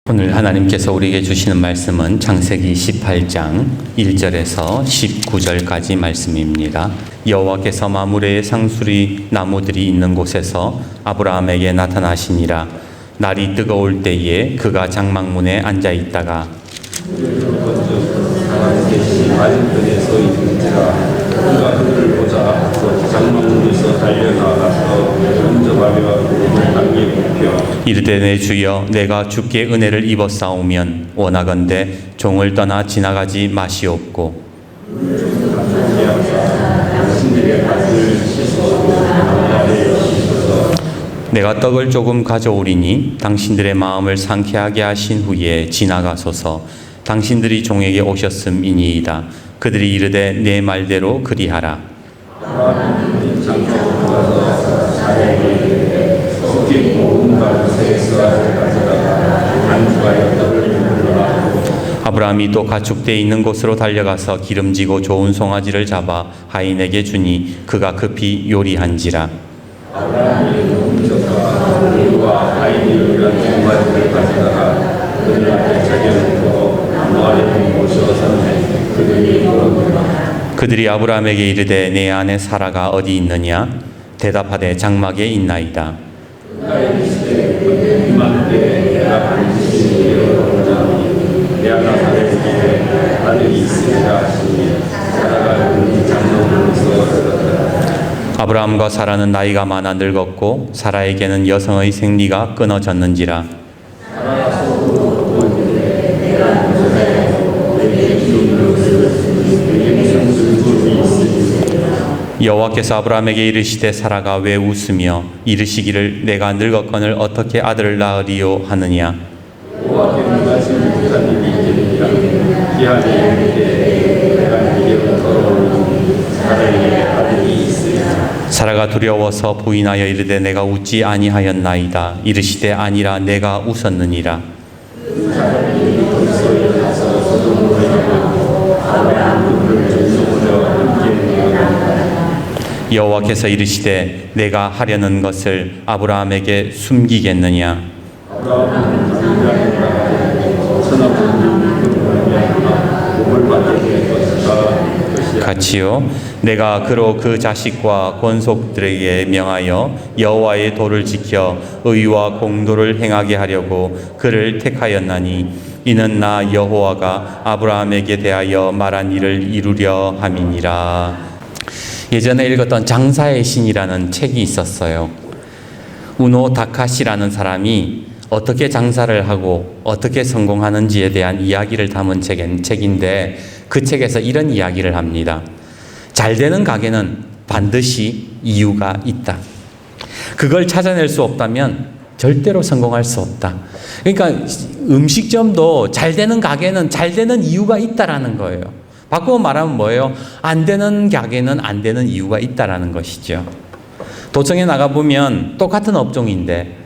오늘 하나님께서 우리에게 주시는 말씀은 창세기 18장 1절에서 19절까지 말씀입니다. 여호와께서 마므레의 상수리 나무들이 있는 곳에서 아브라함에게 나타나시니라. 날이 뜨거울 때에 그가 장막문에 앉아 있다가 하나님께서 맞은편에서 있는지라 그가 그를 보자 장막문에서 달려나가서 먼저가며 무릎을 땅에 굽혀 이르되 내 주여 내가 주께 은혜를 입어 싸우면 원하건대 종을 떠나 지나가지 마시옵고 내가 떡을 조금 가져오리니 당신들의 마음을 상쾌하게 하신 후에 지나가소서. 당신들이 종에게 오셨음이니이다. 그들이 이르되 내 말대로 그리하라. 아브라함이 또 가축대에 있는 곳으로 달려가서 기름지고 좋은 송아지를 잡아 하인에게 주니 그가 급히 요리한지라. 그들이 아브라함에게 이르되 내 아내 사라가 어디 있느냐? 대답하되 장막에 있나이다. 아브라함과 사라는 나이가 많아 늙었고 사라에게는 여성의 생리가 끊어졌는지라. 여호와께서 아브라함에게 이르시되 사라가 왜 웃으며 이르시기를 내가 늙었거늘 어떻게 아들을 낳으리요 하느냐. 사라가 두려워서 부인하여 이르되 내가 웃지 아니하였나이다. 이르시되 아니라 내가 웃었느니라. 여호와께서 이르시되 내가 하려는 것을 아브라함에게 숨기겠느냐. 같이요. 내가 그로 그 자식과 권속들에게 명하여 여호와의 도를 지켜 의와 공도를 행하게 하려고 그를 택하였나니 이는 나 여호와가 아브라함에게 대하여 말한 일을 이루려 함이니라. 예전에 읽었던 장사의 신이라는 책이 있었어요. 우노 다카시라는 사람이 어떻게 장사를 하고 어떻게 성공하는지에 대한 이야기를 담은 책인데 그 책에서 이런 이야기를 합니다. 잘 되는 가게는 반드시 이유가 있다. 그걸 찾아낼 수 없다면 절대로 성공할 수 없다. 그러니까 음식점도 잘 되는 가게는 잘 되는 이유가 있다라는 거예요. 바꾸어 말하면 뭐예요? 안 되는 가게는 안 되는 이유가 있다라는 것이죠. 도청에 나가보면 똑같은 업종인데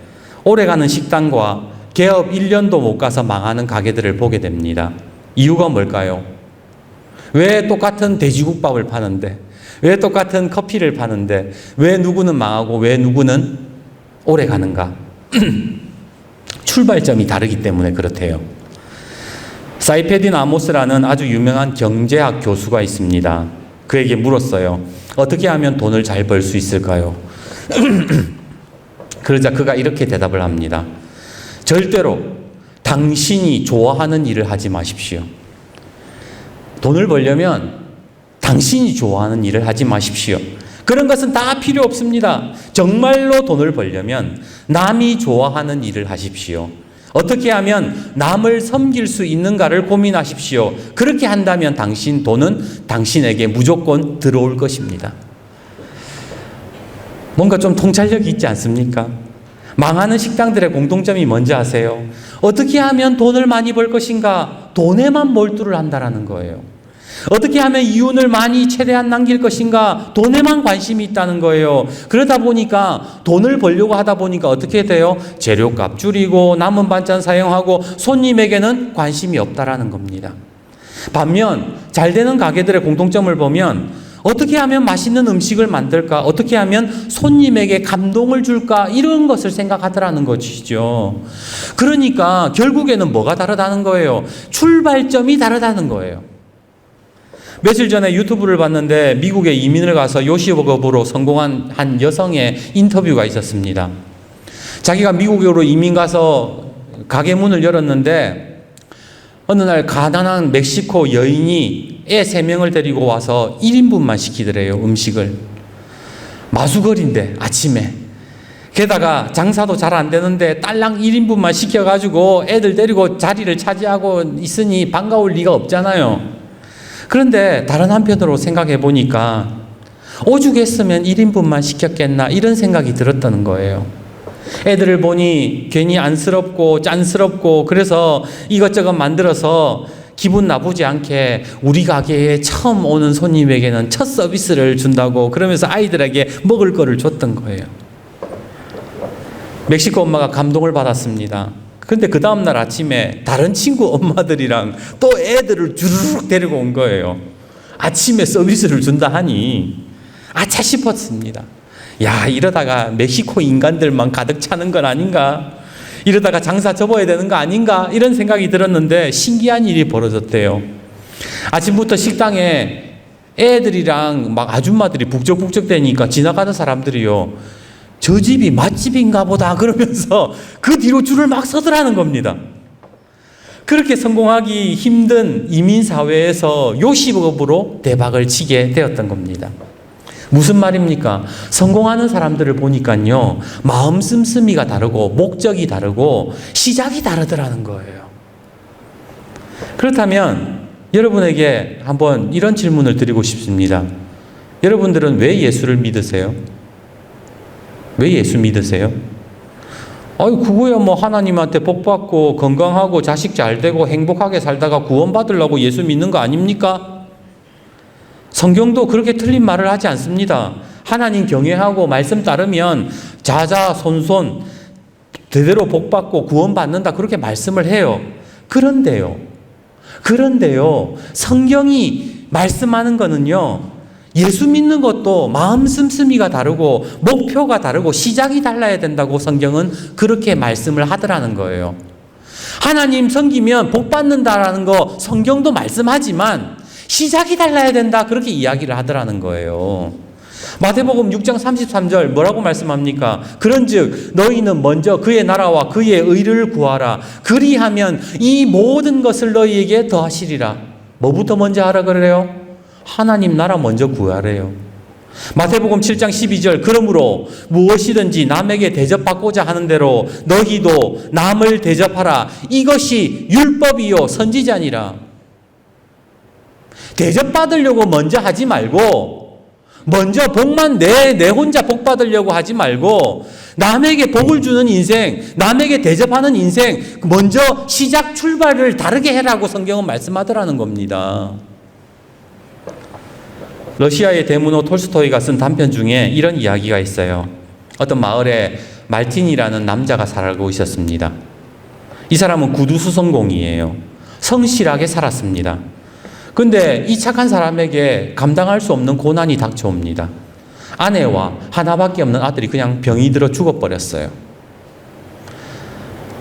오래가는 식당과 개업 1년도 못 가서 망하는 가게들을 보게 됩니다. 이유가 뭘까요? 왜 똑같은 돼지국밥을 파는데, 왜 똑같은 커피를 파는데, 왜 누구는 망하고 왜 누구는 오래 가는가? 출발점이 다르기 때문에 그렇대요. 사이페딘 아모스라는 아주 유명한 경제학 교수가 있습니다. 그에게 물었어요. 어떻게 하면 돈을 잘 벌 수 있을까요? 그러자 그가 이렇게 대답을 합니다. 절대로 당신이 좋아하는 일을 하지 마십시오. 돈을 벌려면 당신이 좋아하는 일을 하지 마십시오. 그런 것은 다 필요 없습니다. 정말로 돈을 벌려면 남이 좋아하는 일을 하십시오. 어떻게 하면 남을 섬길 수 있는가를 고민하십시오. 그렇게 한다면 돈은 당신에게 무조건 들어올 것입니다. 뭔가 좀 통찰력이 있지 않습니까? 망하는 식당들의 공통점이 뭔지 아세요? 어떻게 하면 돈을 많이 벌 것인가? 돈에만 몰두를 한다라는 거예요. 어떻게 하면 이윤을 많이 최대한 남길 것인가? 돈에만 관심이 있다는 거예요. 그러다 보니까 돈을 벌려고 하다 보니까 어떻게 돼요? 재료값 줄이고 남은 반찬 사용하고 손님에게는 관심이 없다라는 겁니다. 반면 잘 되는 가게들의 공통점을 보면 어떻게 하면 맛있는 음식을 만들까? 어떻게 하면 손님에게 감동을 줄까? 이런 것을 생각하더라는 것이죠. 그러니까 결국에는 뭐가 다르다는 거예요? 출발점이 다르다는 거예요. 며칠 전에 유튜브를 봤는데 미국에 이민을 가서 요식업으로 성공한 한 여성의 인터뷰가 있었습니다. 자기가 미국으로 이민 가서 가게 문을 열었는데 어느 날 가난한 멕시코 여인이 애 3명을 데리고 와서 1인분만 시키더래요, 음식을. 마수거리인데 아침에. 게다가 장사도 잘 안 되는데 딸랑 1인분만 시켜가지고 애들 데리고 자리를 차지하고 있으니 반가울 리가 없잖아요. 그런데 다른 한편으로 생각해 보니까 오죽했으면 1인분만 시켰겠나 이런 생각이 들었다는 거예요. 애들을 보니 괜히 안쓰럽고 짠스럽고 그래서 이것저것 만들어서 기분 나쁘지 않게 우리 가게에 처음 오는 손님에게는 첫 서비스를 준다고 그러면서 아이들에게 먹을 거를 줬던 거예요. 멕시코 엄마가 감동을 받았습니다. 그런데 그 다음날 아침에 다른 친구 엄마들이랑 또 애들을 주르륵 데리고 온 거예요. 아침에 서비스를 준다 하니 아차 싶었습니다. 야, 이러다가 멕시코 인간들만 가득 차는 건 아닌가? 이러다가 장사 접어야 되는 거 아닌가? 이런 생각이 들었는데 신기한 일이 벌어졌대요. 아침부터 식당에 애들이랑 막 아줌마들이 북적북적 대니까 지나가는 사람들이요. 저 집이 맛집인가 보다 그러면서 그 뒤로 줄을 막 서더라는 겁니다. 그렇게 성공하기 힘든 이민사회에서 요식업으로 대박을 치게 되었던 겁니다. 무슨 말입니까? 성공하는 사람들을 보니까요, 마음 씀씀이가 다르고, 목적이 다르고, 시작이 다르더라는 거예요. 그렇다면, 여러분에게 한번 이런 질문을 드리고 싶습니다. 여러분들은 왜 예수를 믿으세요? 왜 예수 믿으세요? 아유, 그거야 뭐 하나님한테 복 받고, 건강하고, 자식 잘 되고, 행복하게 살다가 구원받으려고 예수 믿는 거 아닙니까? 성경도 그렇게 틀린 말을 하지 않습니다. 하나님 경외하고 말씀 따르면 자자손손 대대로 복받고 구원받는다 그렇게 말씀을 해요. 그런데요. 성경이 말씀하는 거는요. 예수 믿는 것도 마음 씀씀이가 다르고 목표가 다르고 시작이 달라야 된다고 성경은 그렇게 말씀을 하더라는 거예요. 하나님 섬기면 복 받는다라는 거 성경도 말씀하지만 시작이 달라야 된다 그렇게 이야기를 하더라는 거예요. 마태복음 6장 33절 뭐라고 말씀합니까? 그런즉 너희는 먼저 그의 나라와 그의 의를 구하라. 그리하면 이 모든 것을 너희에게 더하시리라. 뭐부터 먼저 하라 그래요? 하나님 나라 먼저 구하래요. 마태복음 7장 12절 그러므로 무엇이든지 남에게 대접받고자 하는 대로 너희도 남을 대접하라. 이것이 율법이요 선지자니라. 대접받으려고 먼저 하지 말고 먼저 복만 내 혼자 복 받으려고 하지 말고 남에게 복을 주는 인생, 남에게 대접하는 인생 먼저 시작 출발을 다르게 해라고 성경은 말씀하더라는 겁니다. 러시아의 대문호 톨스토이가 쓴 단편 중에 이런 이야기가 있어요. 어떤 마을에 말틴이라는 남자가 살고 있었습니다. 이 사람은 구두수성공이에요. 성실하게 살았습니다. 근데 이 착한 사람에게 감당할 수 없는 고난이 닥쳐옵니다. 아내와 하나밖에 없는 아들이 그냥 병이 들어 죽어버렸어요.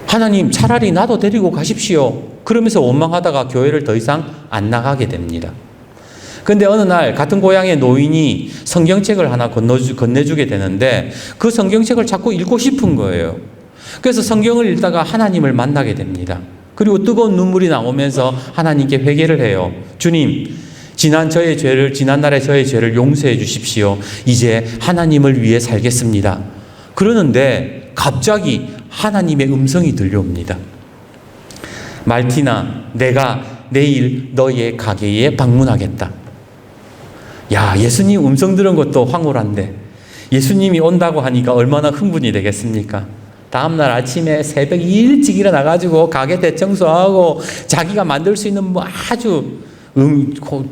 하나님 차라리 나도 데리고 가십시오. 그러면서 원망하다가 교회를 더 이상 안 나가게 됩니다. 근데 어느 날 같은 고향의 노인이 성경책을 하나 건네주게 되는데 그 성경책을 자꾸 읽고 싶은 거예요. 그래서 성경을 읽다가 하나님을 만나게 됩니다. 그리고 뜨거운 눈물이 나오면서 하나님께 회개를 해요. 주님, 지난날의 저의 죄를 용서해 주십시오. 이제 하나님을 위해 살겠습니다. 그러는데 갑자기 하나님의 음성이 들려옵니다. 말티나, 내가 내일 너의 가게에 방문하겠다. 야, 예수님 음성 들은 것도 황홀한데 예수님이 온다고 하니까 얼마나 흥분이 되겠습니까? 다음날 아침에 새벽 일찍 일어나가지고 가게 대청소하고 자기가 만들 수 있는 뭐 아주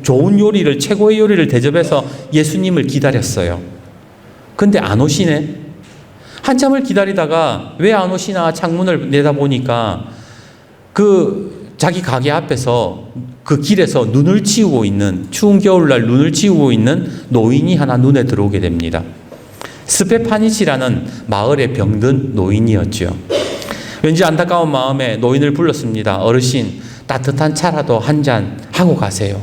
좋은 요리를, 최고의 요리를 대접해서 예수님을 기다렸어요. 근데 안 오시네. 한참을 기다리다가 왜 안 오시나 창문을 내다보니까 그 자기 가게 앞에서 그 길에서 눈을 치우고 있는, 추운 겨울날 눈을 치우고 있는 노인이 하나 눈에 들어오게 됩니다. 스페파니치라는 마을에 병든 노인이었죠. 왠지 안타까운 마음에 노인을 불렀습니다. 어르신, 따뜻한 차라도 한 잔 하고 가세요.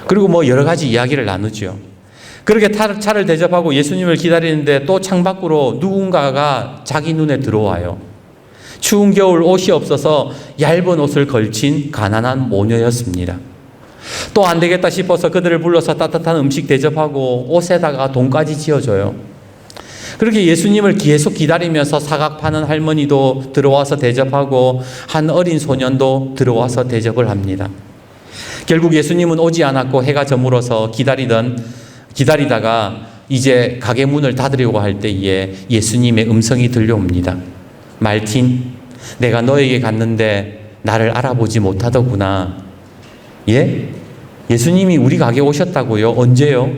그리고 뭐 여러 가지 이야기를 나누죠. 그렇게 차를 대접하고 예수님을 기다리는데 또 창밖으로 누군가가 자기 눈에 들어와요. 추운 겨울 옷이 없어서 얇은 옷을 걸친 가난한 모녀였습니다. 또 안 되겠다 싶어서 그들을 불러서 따뜻한 음식 대접하고 옷에다가 돈까지 지어줘요. 그렇게 예수님을 계속 기다리면서 사각 파는 할머니도 들어와서 대접하고 한 어린 소년도 들어와서 대접을 합니다. 결국 예수님은 오지 않았고 해가 저물어서 기다리다가 이제 가게 문을 닫으려고 할 때에 예수님의 음성이 들려옵니다. 말틴, 내가 너에게 갔는데 나를 알아보지 못하더구나. 예? 예수님이 우리 가게 오셨다고요? 언제요?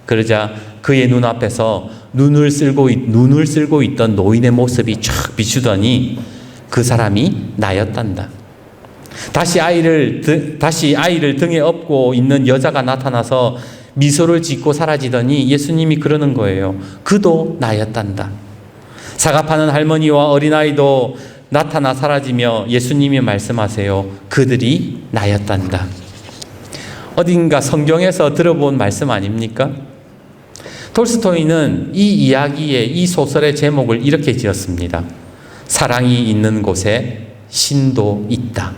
그러자 그의 눈앞에서 눈을 쓸고 있던 노인의 모습이 쫙 비추더니 그 사람이 나였단다. 다시 아이를 등에 업고 있는 여자가 나타나서 미소를 짓고 사라지더니 예수님이 그러는 거예요. 그도 나였단다. 사과 파는 할머니와 어린아이도 나타나 사라지며 예수님이 말씀하세요. 그들이 나였단다. 어딘가 성경에서 들어본 말씀 아닙니까? 톨스토이는 이 이야기의, 이 소설의 제목을 이렇게 지었습니다. 사랑이 있는 곳에 신도 있다.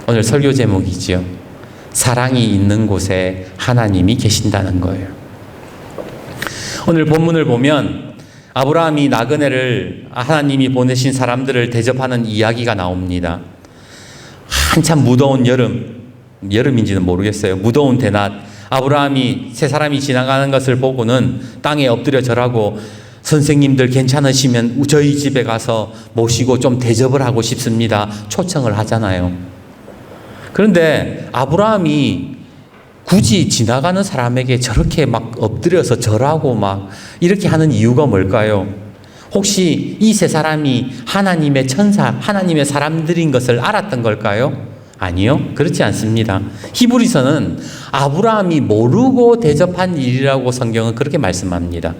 오늘 설교 제목이지요. 사랑이 있는 곳에 하나님이 계신다는 거예요. 오늘 본문을 보면 아브라함이 나그네를, 하나님이 보내신 사람들을 대접하는 이야기가 나옵니다. 한참 무더운 여름인지는 모르겠어요. 무더운 대낮 아브라함이 세 사람이 지나가는 것을 보고는 땅에 엎드려 절하고 선생님들 괜찮으시면 저희 집에 가서 모시고 좀 대접을 하고 싶습니다. 초청을 하잖아요. 그런데 아브라함이 굳이 지나가는 사람에게 저렇게 막 엎드려서 절하고 막 이렇게 하는 이유가 뭘까요? 혹시 이 세 사람이 하나님의 천사, 하나님의 사람들인 것을 알았던 걸까요? 아니요, 그렇지 않습니다. 히브리서는 아브라함이 모르고 대접한 일이라고 성경은 그렇게 말씀합니다.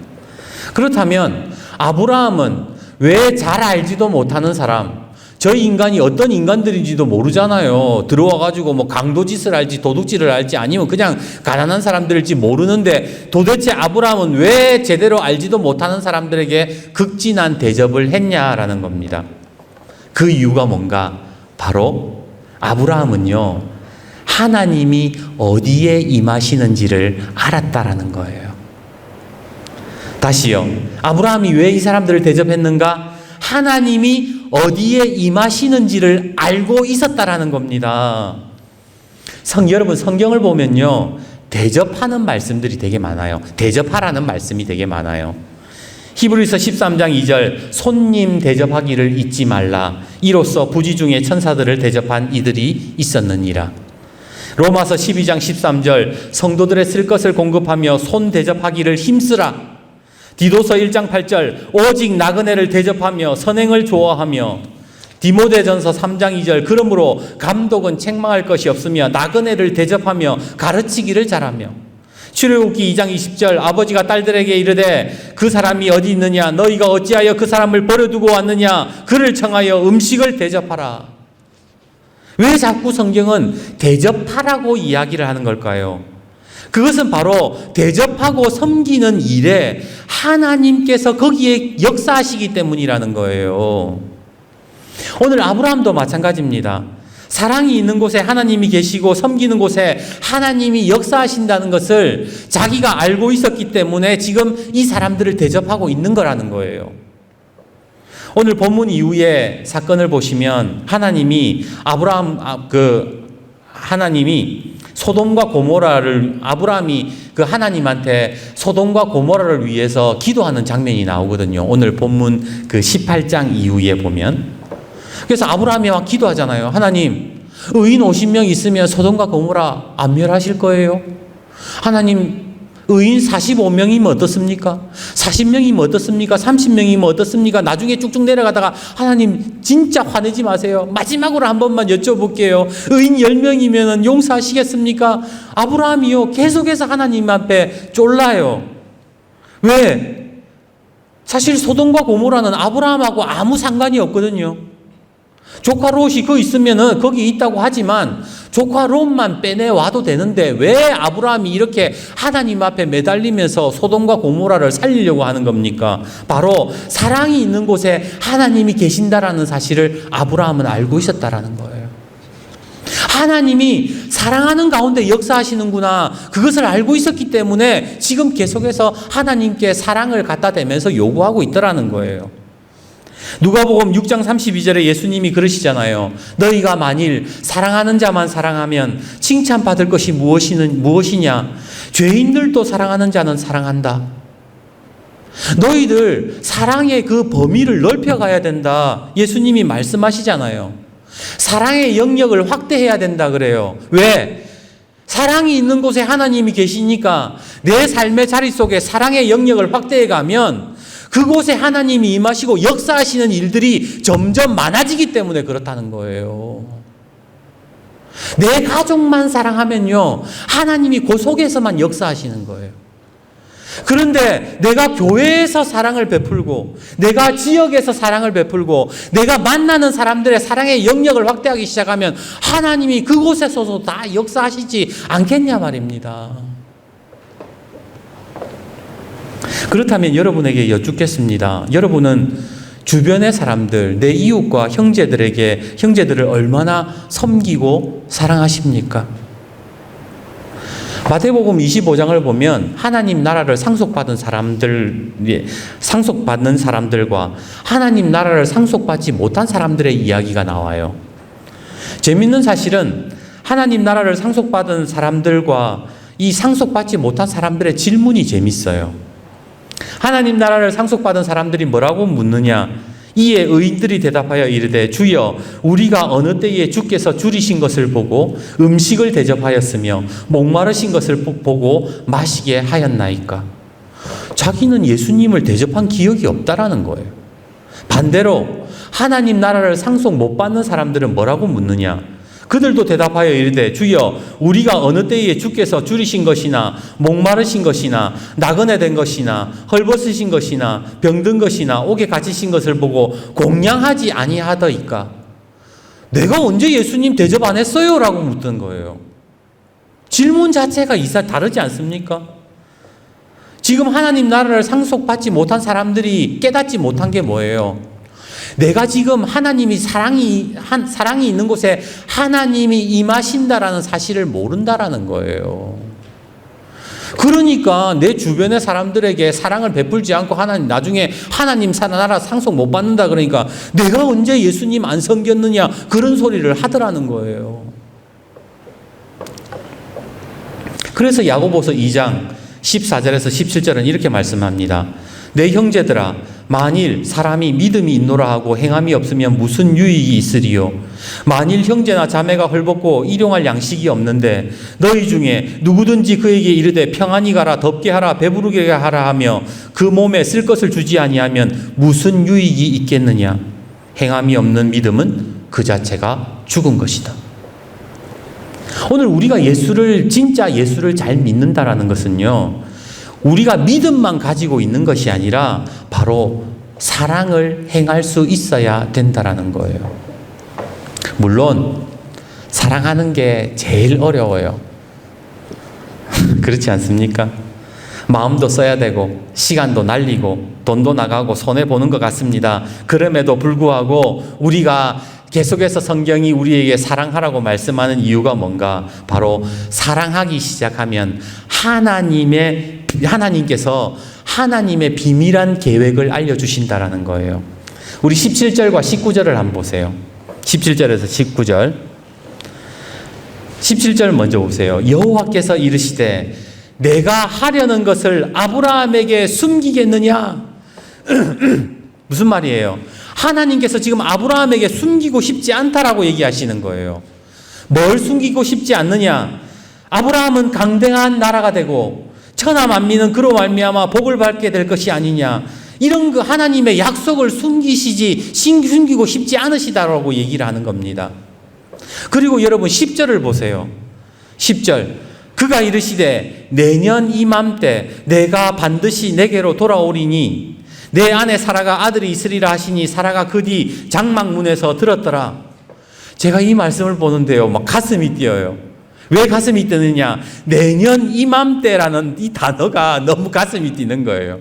그렇다면 아브라함은 왜 잘 알지도 못하는 사람, 저희 인간이 어떤 인간들인지도 모르잖아요. 들어와가지고 뭐 강도짓을 알지 도둑질을 알지 아니면 그냥 가난한 사람들일지 모르는데 도대체 아브라함은 왜 제대로 알지도 못하는 사람들에게 극진한 대접을 했냐라는 겁니다. 그 이유가 뭔가? 바로 아브라함은요, 하나님이 어디에 임하시는지를 알았다라는 거예요. 다시요. 아브라함이 왜 이 사람들을 대접했는가? 하나님이 어디에 임하시는지를 알고 있었다라는 겁니다. 여러분 성경을 보면요, 대접하는 말씀들이 되게 많아요. 대접하라는 말씀이 되게 많아요. 히브리서 13장 2절 손님 대접하기를 잊지 말라. 이로써 부지 중에 천사들을 대접한 이들이 있었느니라. 로마서 12장 13절 성도들의 쓸 것을 공급하며 손 대접하기를 힘쓰라. 디도서 1장 8절 오직 나그네를 대접하며 선행을 좋아하며. 디모데전서 3장 2절 그러므로 감독은 책망할 것이 없으며 나그네를 대접하며 가르치기를 잘하며. 출애굽기 2장 20절 아버지가 딸들에게 이르되 그 사람이 어디 있느냐 너희가 어찌하여 그 사람을 버려두고 왔느냐 그를 청하여 음식을 대접하라. 왜 자꾸 성경은 대접하라고 이야기를 하는 걸까요? 그것은 바로 대접하고 섬기는 일에 하나님께서 거기에 역사하시기 때문이라는 거예요. 오늘 아브라함도 마찬가지입니다. 사랑이 있는 곳에 하나님이 계시고 섬기는 곳에 하나님이 역사하신다는 것을 자기가 알고 있었기 때문에 지금 이 사람들을 대접하고 있는 거라는 거예요. 오늘 본문 이후에 사건을 보시면 하나님이 소돔과 고모라를 아브라함이 그 하나님한테 소돔과 고모라를 위해서 기도하는 장면이 나오거든요. 오늘 본문 그 18장 이후에 보면. 그래서 아브라함이 막 기도하잖아요. 하나님, 의인 50명 있으면 소돔과 고모라 안 멸하실 거예요? 하나님, 의인 45명이면 어떻습니까? 40명이면 어떻습니까? 30명이면 어떻습니까? 나중에 쭉쭉 내려가다가 하나님 진짜 화내지 마세요. 마지막으로 한 번만 여쭤볼게요. 의인 10명이면 용서하시겠습니까? 아브라함이요. 계속해서 하나님 앞에 쫄라요. 왜? 사실 소돔과 고모라는 아브라함하고 아무 상관이 없거든요. 조카 롯이 그 있으면은 거기 있다고 하지만 조카 롯만 빼내와도 되는데 왜 아브라함이 이렇게 하나님 앞에 매달리면서 소돔과 고모라를 살리려고 하는 겁니까? 바로 사랑이 있는 곳에 하나님이 계신다라는 사실을 아브라함은 알고 있었다라는 거예요. 하나님이 사랑하는 가운데 역사하시는구나. 그것을 알고 있었기 때문에 지금 계속해서 하나님께 사랑을 갖다 대면서 요구하고 있더라는 거예요. 누가복음 6장 32절에 예수님이 그러시잖아요. 너희가 만일 사랑하는 자만 사랑하면 칭찬받을 것이 무엇이냐? 죄인들도 사랑하는 자는 사랑한다. 너희들 사랑의 그 범위를 넓혀가야 된다. 예수님이 말씀하시잖아요. 사랑의 영역을 확대해야 된다 그래요. 왜? 사랑이 있는 곳에 하나님이 계시니까 내 삶의 자리 속에 사랑의 영역을 확대해 가면 그곳에 하나님이 임하시고 역사하시는 일들이 점점 많아지기 때문에 그렇다는 거예요. 내 가족만 사랑하면요, 하나님이 그 속에서만 역사하시는 거예요. 그런데 내가 교회에서 사랑을 베풀고 내가 지역에서 사랑을 베풀고 내가 만나는 사람들의 사랑의 영역을 확대하기 시작하면 하나님이 그곳에서도 다 역사하시지 않겠냐 말입니다. 그렇다면 여러분에게 여쭙겠습니다. 여러분은 주변의 사람들, 내 이웃과 형제들을 얼마나 섬기고 사랑하십니까? 마태복음 25장을 보면 하나님 나라를 상속받는 사람들과 하나님 나라를 상속받지 못한 사람들의 이야기가 나와요. 재밌는 사실은 하나님 나라를 상속받은 사람들과 이 상속받지 못한 사람들의 질문이 재밌어요. 하나님 나라를 상속받은 사람들이 뭐라고 묻느냐? 이에 의인들이 대답하여 이르되 주여 우리가 어느 때에 주께서 줄이신 것을 보고 음식을 대접하였으며 목마르신 것을 보고 마시게 하였나이까? 자기는 예수님을 대접한 기억이 없다라는 거예요. 반대로 하나님 나라를 상속 못 받는 사람들은 뭐라고 묻느냐? 그들도 대답하여 이르되 주여 우리가 어느 때에 주께서 줄이신 것이나 목마르신 것이나 나그네 된 것이나 헐벗으신 것이나 병든 것이나 옥에 갇히신 것을 보고 공양하지 아니하더이까? 내가 언제 예수님 대접 안 했어요? 라고 묻던 거예요. 질문 자체가 다르지 않습니까? 지금 하나님 나라를 상속받지 못한 사람들이 깨닫지 못한 게 뭐예요? 내가 지금 하나님이 사랑이 있는 곳에 하나님이 임하신다라는 사실을 모른다라는 거예요. 그러니까 내 주변의 사람들에게 사랑을 베풀지 않고 나중에 하나님 나라 상속 못 받는다 그러니까 내가 언제 예수님 안 섬겼느냐 그런 소리를 하더라는 거예요. 그래서 야고보서 2장 14절에서 17절은 이렇게 말씀합니다. 내 형제들아 만일 사람이 믿음이 있노라 하고 행함이 없으면 무슨 유익이 있으리요? 만일 형제나 자매가 헐벗고 일용할 양식이 없는데 너희 중에 누구든지 그에게 이르되 평안히 가라 덥게 하라 배부르게 하라 하며 그 몸에 쓸 것을 주지 아니하면 무슨 유익이 있겠느냐? 행함이 없는 믿음은 그 자체가 죽은 것이다. 오늘 우리가 진짜 예수를 잘 믿는다라는 것은요, 우리가 믿음만 가지고 있는 것이 아니라 바로 사랑을 행할 수 있어야 된다라는 거예요. 물론 사랑하는 게 제일 어려워요. 그렇지 않습니까? 마음도 써야 되고 시간도 날리고 돈도 나가고 손해보는 것 같습니다. 그럼에도 불구하고 우리가 계속해서 성경이 우리에게 사랑하라고 말씀하는 이유가 뭔가? 바로 사랑하기 시작하면 하나님께서 하나님의 비밀한 계획을 알려주신다라는 거예요. 우리 17절과 19절을 한번 보세요. 17절에서 19절. 17절 먼저 보세요. 여호와께서 이르시되 내가 하려는 것을 아브라함에게 숨기겠느냐? 무슨 말이에요? 하나님께서 지금 아브라함에게 숨기고 싶지 않다라고 얘기하시는 거예요. 뭘 숨기고 싶지 않느냐? 아브라함은 강대한 나라가 되고 천하 만민은 그로 말미암아 복을 받게 될 것이 아니냐. 이런 그 하나님의 약속을 숨기고 싶지 않으시다라고 얘기를 하는 겁니다. 그리고 여러분 10절을 보세요. 10절. 그가 이르시되 내년 이맘때 내가 반드시 내게로 돌아오리니 내 안에 사라가 아들이 있으리라 하시니 사라가 그 뒤 장막문에서 들었더라. 제가 이 말씀을 보는데요, 막 가슴이 뛰어요. 왜 가슴이 뛰느냐? 내년 이맘때라는 이 단어가 너무 가슴이 뛰는 거예요.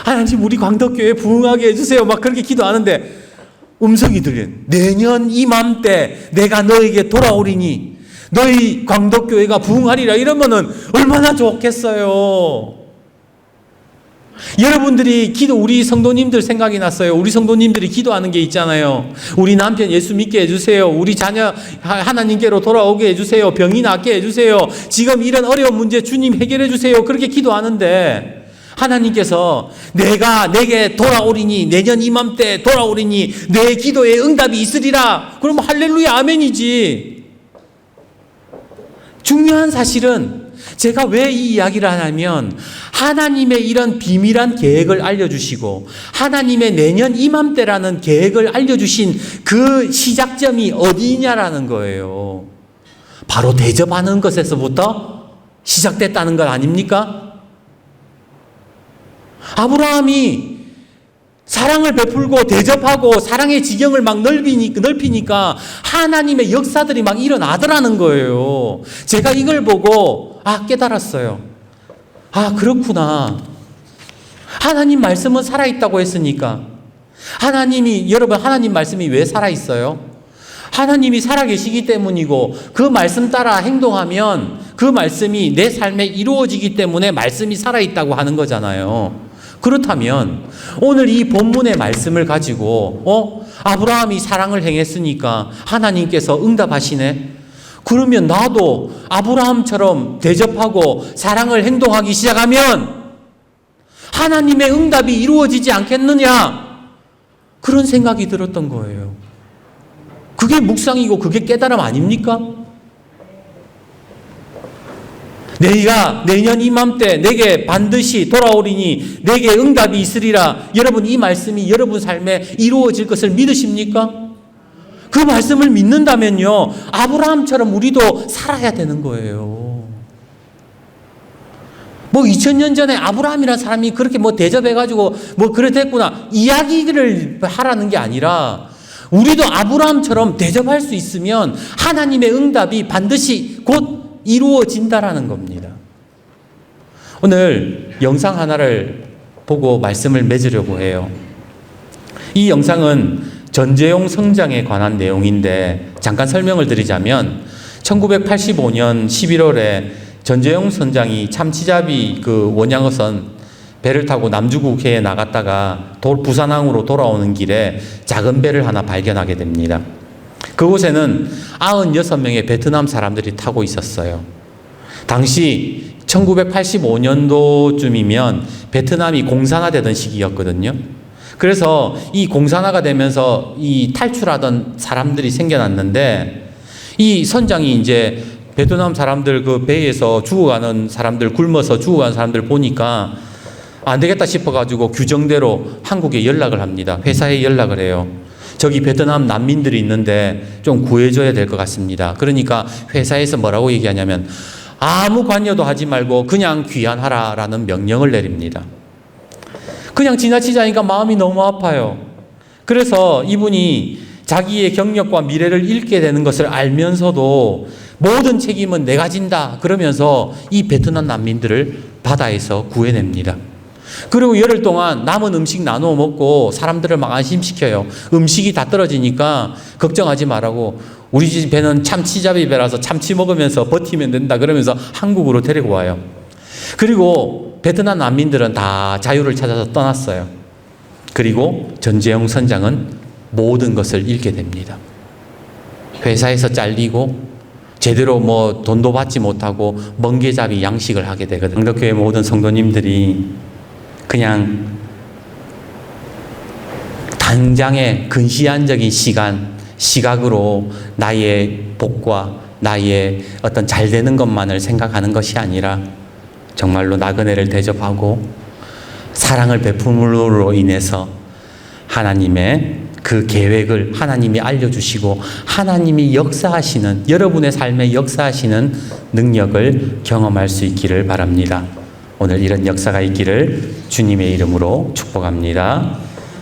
하나님 우리 광덕교회 부흥하게 해주세요. 막 그렇게 기도하는데 음성이 들려요. 내년 이맘때 내가 너에게 돌아오리니 너희 광덕교회가 부흥하리라. 이러면은 얼마나 좋겠어요. 여러분들이 우리 성도님들 생각이 났어요. 우리 성도님들이 기도하는 게 있잖아요. 우리 남편 예수 믿게 해주세요. 우리 자녀 하나님께로 돌아오게 해주세요. 병이 낫게 해주세요. 지금 이런 어려운 문제 주님 해결해 주세요. 그렇게 기도하는데 하나님께서 내가 내게 돌아오리니 내년 이맘때 돌아오리니 내 기도에 응답이 있으리라. 그러면 할렐루야 아멘이지. 중요한 사실은 제가 왜 이 이야기를 하냐면 하나님의 이런 비밀한 계획을 알려주시고 하나님의 내년 이맘때라는 계획을 알려주신 그 시작점이 어디냐라는 거예요. 바로 대접하는 것에서부터 시작됐다는 것 아닙니까? 아브라함이 사랑을 베풀고 대접하고 사랑의 지경을 막 넓히니까 하나님의 역사들이 막 일어나더라는 거예요. 제가 이걸 보고 깨달았어요. 그렇구나. 하나님 말씀은 살아있다고 했으니까 여러분 하나님 말씀이 왜 살아있어요? 하나님이 살아계시기 때문이고 그 말씀 따라 행동하면 그 말씀이 내 삶에 이루어지기 때문에 말씀이 살아있다고 하는 거잖아요. 그렇다면 오늘 이 본문의 말씀을 가지고 아브라함이 사랑을 행했으니까 하나님께서 응답하시네. 그러면 나도 아브라함처럼 대접하고 사랑을 행동하기 시작하면 하나님의 응답이 이루어지지 않겠느냐? 그런 생각이 들었던 거예요. 그게 묵상이고 그게 깨달음 아닙니까? 내가 내년 이맘때 내게 반드시 돌아오리니 내게 응답이 있으리라. 여러분 이 말씀이 여러분 삶에 이루어질 것을 믿으십니까? 그 말씀을 믿는다면요 아브라함처럼 우리도 살아야 되는 거예요. 2000년 전에 아브라함이라는 사람이 그렇게 대접해가지고 그래 됐구나 이야기를 하라는 게 아니라 우리도 아브라함처럼 대접할 수 있으면 하나님의 응답이 반드시 곧 이루어진다라는 겁니다. 오늘 영상 하나를 보고 말씀을 맺으려고 해요. 이 영상은 전재용 성장에 관한 내용인데 잠깐 설명을 드리자면 1985년 11월에 전재용 선장이 참치잡이 원양어선 배를 타고 남주국해에 나갔다가 부산항으로 돌아오는 길에 작은 배를 하나 발견하게 됩니다. 그곳에는 96명의 베트남 사람들이 타고 있었어요. 당시 1985년도쯤이면 베트남이 공산화되던 시기였거든요. 그래서 이 공산화가 되면서 이 탈출하던 사람들이 생겨났는데 이 선장이 이제 베트남 사람들 그 배에서 죽어가는 사람들 굶어서 죽어가는 사람들 보니까 안 되겠다 싶어가지고 규정대로 한국에 연락을 합니다. 회사에 연락을 해요. 저기 베트남 난민들이 있는데 좀 구해줘야 될 것 같습니다. 그러니까 회사에서 뭐라고 얘기하냐면 아무 관여도 하지 말고 그냥 귀환하라라는 명령을 내립니다. 그냥 지나치자니까 마음이 너무 아파요. 그래서 이분이 자기의 경력과 미래를 잃게 되는 것을 알면서도 모든 책임은 내가 진다 그러면서 이 베트남 난민들을 바다에서 구해냅니다. 그리고 열흘 동안 남은 음식 나누어 먹고 사람들을 막 안심시켜요. 음식이 다 떨어지니까 걱정하지 말라고 우리 집 배는 참치잡이 배라서 참치 먹으면서 버티면 된다 그러면서 한국으로 데리고 와요. 그리고 베트남 난민들은 다 자유를 찾아서 떠났어요. 그리고 전재용 선장은 모든 것을 잃게 됩니다. 회사에서 잘리고 제대로 돈도 받지 못하고 멍게잡이 양식을 하게 되거든요. 광덕교회 모든 성도님들이 그냥 당장의 근시안적인 시각으로 나의 복과 나의 어떤 잘 되는 것만을 생각하는 것이 아니라 정말로 나그네를 대접하고 사랑을 베품으로 인해서 하나님의 그 계획을 하나님이 알려주시고 하나님이 역사하시는, 여러분의 삶에 역사하시는 능력을 경험할 수 있기를 바랍니다. 오늘 이런 역사가 있기를 주님의 이름으로 축복합니다.